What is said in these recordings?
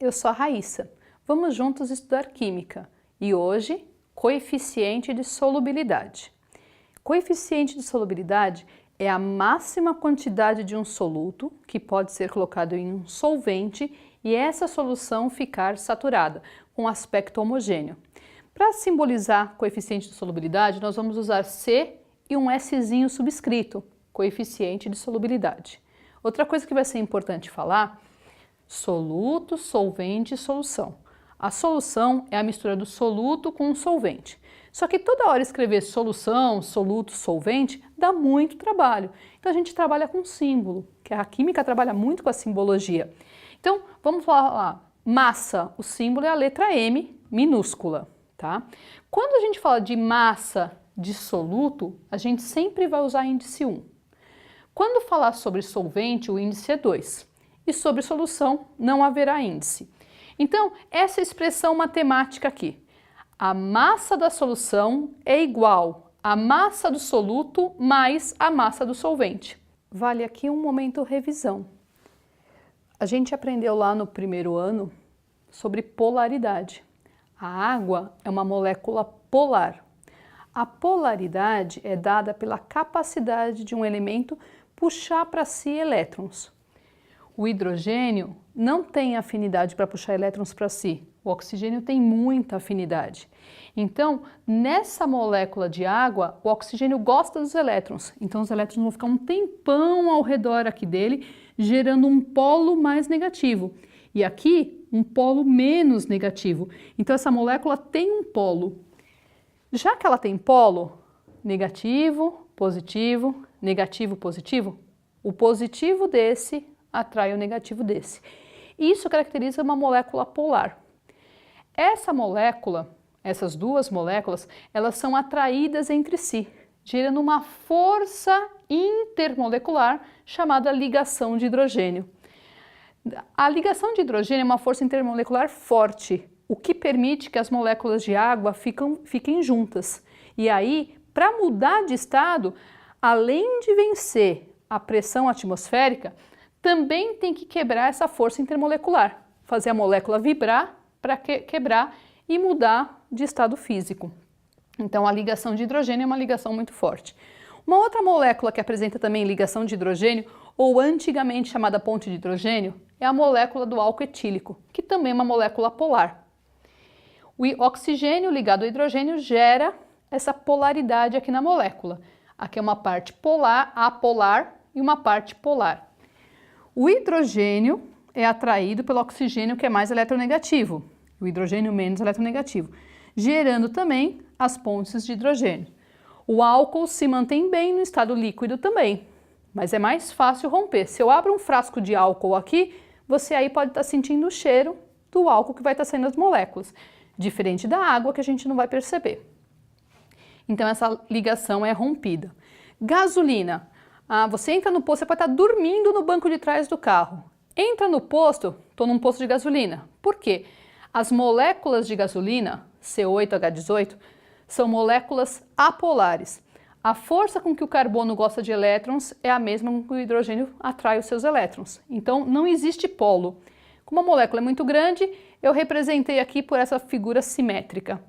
eu sou a Raíssa. Vamos juntos estudar Química e hoje, coeficiente de solubilidade. Coeficiente de solubilidade é a máxima quantidade de um soluto que pode ser colocado em um solvente e essa solução ficar saturada, com aspecto homogêneo. Para simbolizar coeficiente de solubilidade, nós vamos usar C e um Szinho subscrito, coeficiente de solubilidade. Outra coisa que vai ser importante falar, soluto, solvente e solução. A solução é a mistura do soluto com o solvente. Só que toda hora escrever solução, soluto, solvente dá muito trabalho. Então a gente trabalha com símbolo, que a química trabalha muito com a simbologia. Então vamos falar lá, massa, o símbolo é a letra M minúscula, tá? Quando a gente fala de massa de soluto, a gente sempre vai usar índice 1. Quando falar sobre solvente, o índice é 2. E sobre solução, não haverá índice. Então, essa expressão matemática aqui, a massa da solução é igual à massa do soluto mais a massa do solvente. Vale aqui um momento revisão. A gente aprendeu lá no primeiro ano sobre polaridade. A água é uma molécula polar. A polaridade é dada pela capacidade de um elemento puxar para si elétrons. O hidrogênio não tem afinidade para puxar elétrons para si. O oxigênio tem muita afinidade. Então, nessa molécula de água, o oxigênio gosta dos elétrons. Então, os elétrons vão ficar um tempão ao redor aqui dele, gerando um polo mais negativo. E aqui, um polo menos negativo. Então, essa molécula tem um polo. Já que ela tem polo, negativo, positivo, negativo, positivo, o positivo desse atrai o negativo desse. Isso caracteriza uma molécula polar. Essa molécula, essas duas moléculas, elas são atraídas entre si, gerando uma força intermolecular chamada ligação de hidrogênio. A ligação de hidrogênio é uma força intermolecular forte, o que permite que as moléculas de água fiquem juntas. E aí, para mudar de estado, além de vencer a pressão atmosférica, também tem que quebrar essa força intermolecular, fazer a molécula vibrar para quebrar e mudar de estado físico. Então a ligação de hidrogênio é uma ligação muito forte. Uma outra molécula que apresenta também ligação de hidrogênio, ou antigamente chamada ponte de hidrogênio, é a molécula do álcool etílico, que também é uma molécula polar. O oxigênio ligado ao hidrogênio gera essa polaridade aqui na molécula. Aqui é uma parte polar, apolar, e uma parte polar. O hidrogênio é atraído pelo oxigênio, que é mais eletronegativo, o hidrogênio menos eletronegativo, gerando também as pontes de hidrogênio. O álcool se mantém bem no estado líquido também, mas é mais fácil romper. Se eu abro um frasco de álcool aqui, você aí pode estar sentindo o cheiro do álcool que vai estar saindo das moléculas, diferente da água que a gente não vai perceber. Então essa ligação é rompida. Gasolina. Você entra no posto, você pode estar dormindo no banco de trás do carro. Entra no posto, estou num posto de gasolina. Por quê? As moléculas de gasolina, C8H18, são moléculas apolares. A força com que o carbono gosta de elétrons é a mesma com que o hidrogênio atrai os seus elétrons. Então não existe polo. Como a molécula é muito grande, eu representei aqui por essa figura simétrica.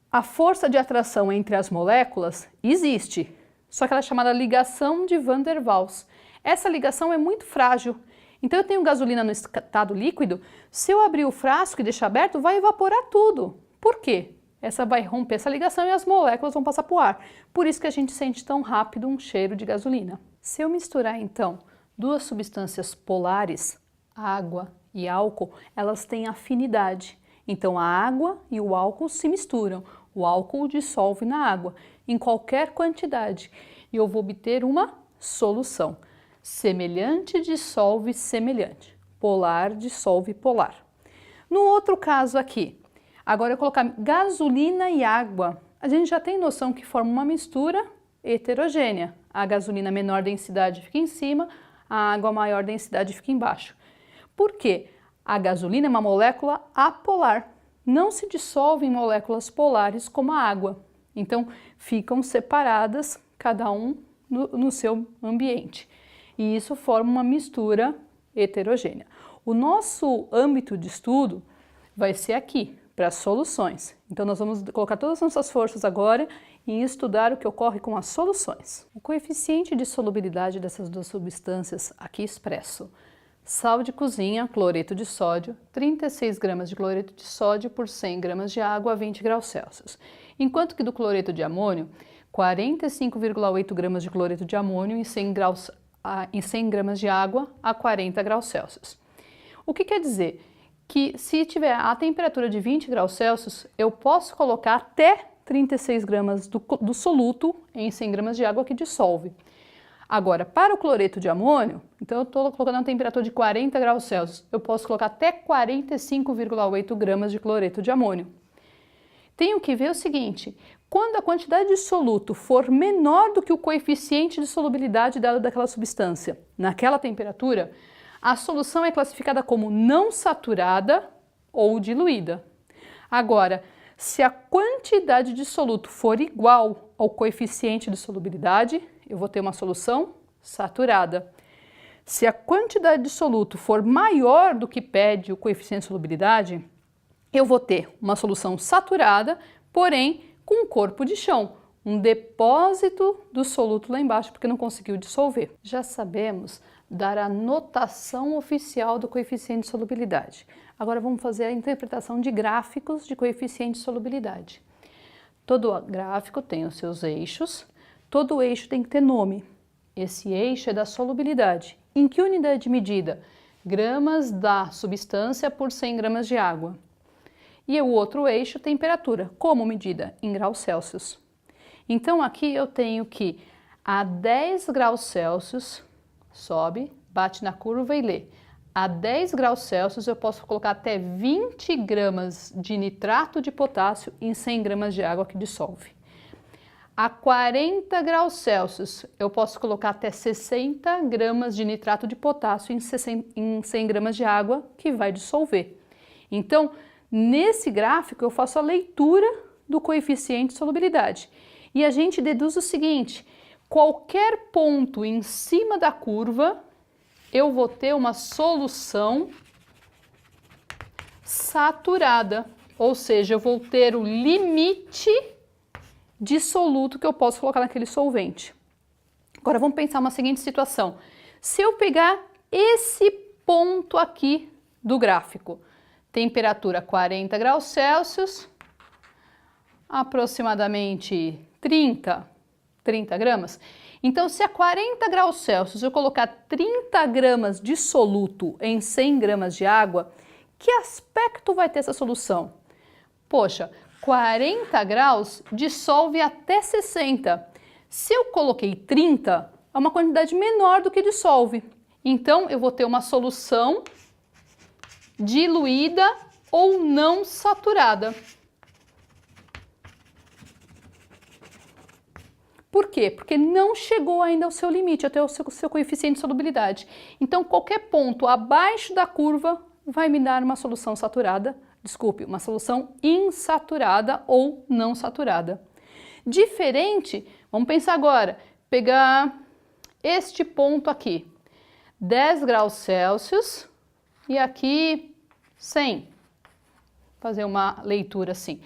A força de atração entre as moléculas existe, só que ela é chamada ligação de Van der Waals. Essa ligação é muito frágil. Então eu tenho gasolina no estado líquido, se eu abrir o frasco e deixar aberto, vai evaporar tudo. Por quê? Essa vai romper essa ligação e as moléculas vão passar para o ar. Por isso que a gente sente tão rápido um cheiro de gasolina. Se eu misturar então duas substâncias polares, água e álcool, elas têm afinidade. Então a água e o álcool se misturam. O álcool dissolve na água em qualquer quantidade e eu vou obter uma solução. Semelhante dissolve semelhante. Polar dissolve polar. No outro caso aqui, agora eu colocar gasolina e água, a gente já tem noção que forma uma mistura heterogênea. A gasolina menor densidade fica em cima, a água maior densidade fica embaixo. Por quê? A gasolina é uma molécula apolar. Não se dissolve em moléculas polares como a água. Então, ficam separadas, cada um no seu ambiente. E isso forma uma mistura heterogênea. O nosso âmbito de estudo vai ser aqui, para as soluções. Então, nós vamos colocar todas as nossas forças agora em estudar o que ocorre com as soluções. O coeficiente de solubilidade dessas duas substâncias aqui expresso: sal de cozinha, cloreto de sódio, 36 gramas de cloreto de sódio por 100 gramas de água a 20 graus Celsius. Enquanto que do cloreto de amônio, 45,8 gramas de cloreto de amônio em 100 gramas de água a 40 graus Celsius. O que quer dizer? Que se tiver a temperatura de 20 graus Celsius, eu posso colocar até 36 gramas do soluto em 100 gramas de água que dissolve. Agora, para o cloreto de amônio, então eu estou colocando a temperatura de 40 graus Celsius, eu posso colocar até 45,8 gramas de cloreto de amônio. Tenho que ver o seguinte: quando a quantidade de soluto for menor do que o coeficiente de solubilidade dado daquela substância, naquela temperatura, a solução é classificada como não saturada ou diluída. Agora, se a quantidade de soluto for igual ao coeficiente de solubilidade, eu vou ter uma solução saturada. Se a quantidade de soluto for maior do que pede o coeficiente de solubilidade, eu vou ter uma solução saturada, porém com corpo de chão, um depósito do soluto lá embaixo porque não conseguiu dissolver. Já sabemos dar a notação oficial do coeficiente de solubilidade. Agora vamos fazer a interpretação de gráficos de coeficiente de solubilidade. Todo gráfico tem os seus eixos, todo eixo tem que ter nome. Esse eixo é da solubilidade. Em que unidade de medida? Gramas da substância por 100 gramas de água. E o outro eixo, temperatura. Como medida? Em graus Celsius. Então aqui eu tenho que a 10 graus Celsius, sobe, bate na curva e lê. A 10 graus Celsius eu posso colocar até 20 gramas de nitrato de potássio em 100 gramas de água que dissolve. A 40 graus Celsius eu posso colocar até 60 gramas de nitrato de potássio em 100 gramas de água que vai dissolver. Então, nesse gráfico eu faço a leitura do coeficiente de solubilidade. E a gente deduz o seguinte: qualquer ponto em cima da curva, eu vou ter uma solução saturada, ou seja, eu vou ter o limite de soluto que eu posso colocar naquele solvente. Agora vamos pensar uma seguinte situação: se eu pegar esse ponto aqui do gráfico, temperatura 40 graus Celsius, aproximadamente 30 gramas. Então, se a 40 graus Celsius eu colocar 30 gramas de soluto em 100 gramas de água, que aspecto vai ter essa solução? Poxa, 40 graus dissolve até 60. Se eu coloquei 30, é uma quantidade menor do que dissolve. Então, eu vou ter uma solução diluída ou não saturada. Por quê? Porque não chegou ainda ao seu limite, até o seu coeficiente de solubilidade. Então, qualquer ponto abaixo da curva vai me dar uma solução saturada, uma solução insaturada ou não saturada. Diferente, vamos pensar agora, pegar este ponto aqui, 10 graus Celsius e aqui 100. Fazer uma leitura assim.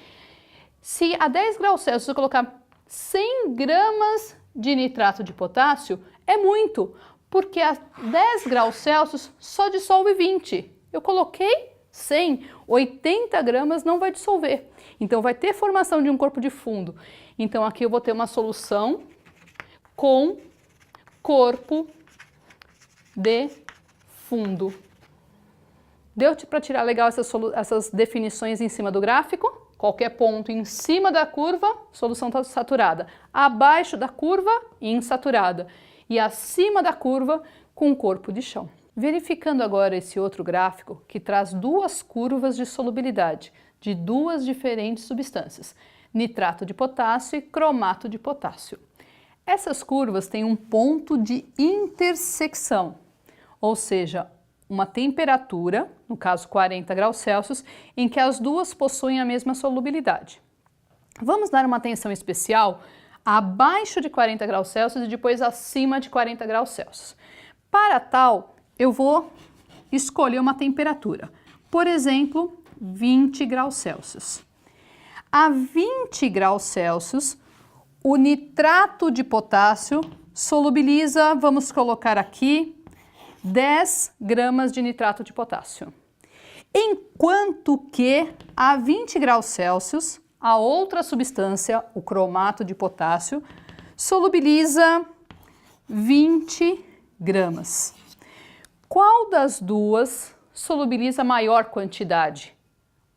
Se a 10 graus Celsius eu colocar 100 gramas de nitrato de potássio, é muito, porque a 10 graus Celsius só dissolve 20. Eu coloquei 100, 80 gramas não vai dissolver. Então vai ter formação de um corpo de fundo. Então aqui eu vou ter uma solução com corpo de fundo. Deu para tirar legal essas definições em cima do gráfico? Qualquer ponto em cima da curva, solução está saturada. Abaixo da curva, insaturada. E acima da curva, com corpo de chão. Verificando agora esse outro gráfico, que traz duas curvas de solubilidade de duas diferentes substâncias, nitrato de potássio e cromato de potássio. Essas curvas têm um ponto de intersecção, ou seja, uma temperatura, no caso 40 graus Celsius, em que as duas possuem a mesma solubilidade. Vamos dar uma atenção especial abaixo de 40 graus Celsius e depois acima de 40 graus Celsius. Para tal, eu vou escolher uma temperatura. Por exemplo, 20 graus Celsius. A 20 graus Celsius, o nitrato de potássio solubiliza, vamos colocar aqui, 10 gramas de nitrato de potássio. Enquanto que a 20 graus Celsius, a outra substância, o cromato de potássio, solubiliza 20 gramas. Qual das duas solubiliza maior quantidade?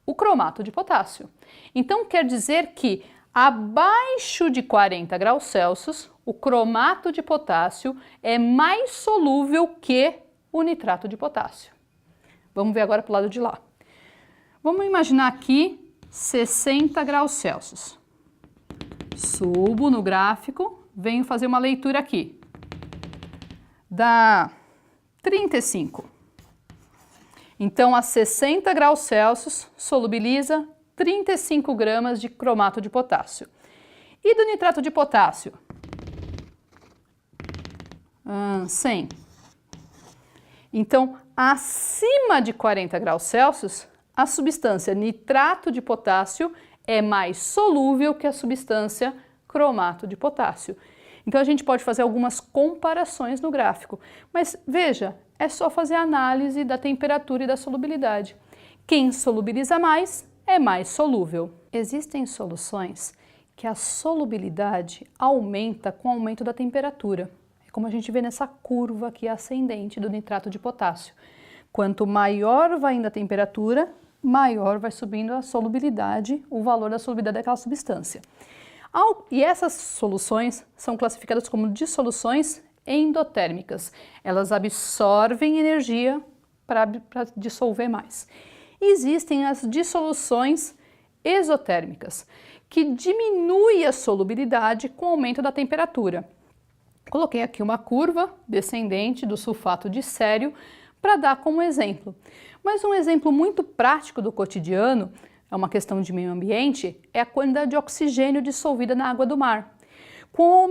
O cromato de potássio. Então quer dizer que abaixo de 40 graus Celsius, o cromato de potássio é mais solúvel que o nitrato de potássio. Vamos ver agora para o lado de lá. Vamos imaginar aqui 60 graus Celsius. Subo no gráfico, venho fazer uma leitura aqui. Dá 35. Então, a 60 graus Celsius solubiliza 35 gramas de cromato de potássio. E do nitrato de potássio? 100. Então, acima de 40 graus Celsius, a substância nitrato de potássio é mais solúvel que a substância cromato de potássio. Então, a gente pode fazer algumas comparações no gráfico. Mas, veja, é só fazer a análise da temperatura e da solubilidade. Quem solubiliza mais é mais solúvel. Existem soluções que a solubilidade aumenta com o aumento da temperatura. É como a gente vê nessa curva aqui ascendente do nitrato de potássio. Quanto maior vai indo a temperatura, maior vai subindo a solubilidade, o valor da solubilidade daquela substância. E essas soluções são classificadas como dissoluções endotérmicas. Elas absorvem energia para dissolver mais. Existem as dissoluções exotérmicas, que diminuem a solubilidade com o aumento da temperatura. Coloquei aqui uma curva descendente do sulfato de cério para dar como exemplo. Mas um exemplo muito prático do cotidiano, é uma questão de meio ambiente, é a quantidade de oxigênio dissolvida na água do mar. Com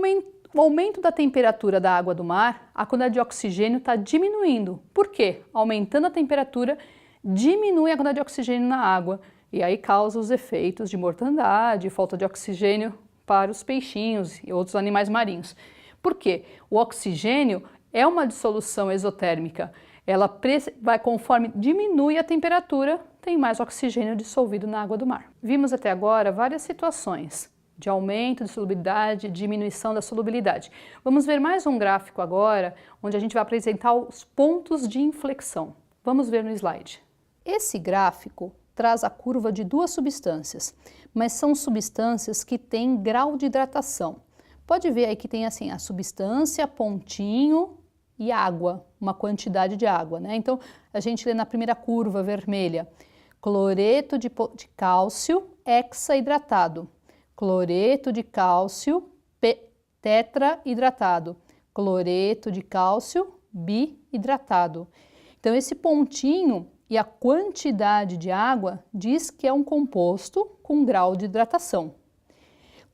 o aumento da temperatura da água do mar, a quantidade de oxigênio está diminuindo. Por quê? Aumentando a temperatura, diminui a quantidade de oxigênio na água e aí causa os efeitos de mortandade, falta de oxigênio para os peixinhos e outros animais marinhos. Por quê? O oxigênio é uma dissolução exotérmica. Ela vai conforme diminui a temperatura, tem mais oxigênio dissolvido na água do mar. Vimos até agora várias situações de aumento de solubilidade, diminuição da solubilidade. Vamos ver mais um gráfico agora, onde a gente vai apresentar os pontos de inflexão. Vamos ver no slide. Esse gráfico traz a curva de duas substâncias, mas são substâncias que têm grau de hidratação. Pode ver aí que tem assim a substância, pontinho e água, uma quantidade de água, né? Então, a gente lê na primeira curva vermelha, cloreto de cálcio hexaidratado, cloreto de cálcio tetrahidratado, cloreto de cálcio bihidratado. Então, esse pontinho e a quantidade de água diz que é um composto com grau de hidratação.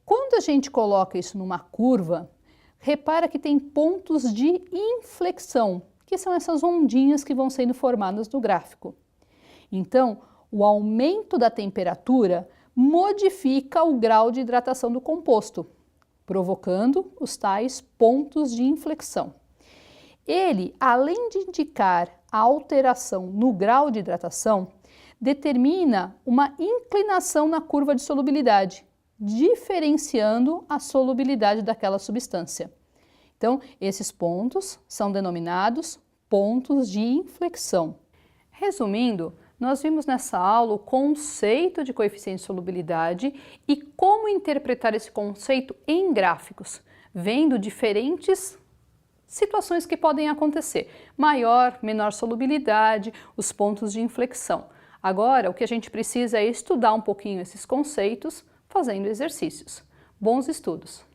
Quando a gente coloca isso numa curva, repara que tem pontos de inflexão, que são essas ondinhas que vão sendo formadas no gráfico. Então, o aumento da temperatura modifica o grau de hidratação do composto, provocando os tais pontos de inflexão. Ele, além de indicar a alteração no grau de hidratação, determina uma inclinação na curva de solubilidade, diferenciando a solubilidade daquela substância. Então, esses pontos são denominados pontos de inflexão. Resumindo, nós vimos nessa aula o conceito de coeficiente de solubilidade e como interpretar esse conceito em gráficos, vendo diferentes situações que podem acontecer, maior, menor solubilidade, os pontos de inflexão. Agora, o que a gente precisa é estudar um pouquinho esses conceitos fazendo exercícios. Bons estudos!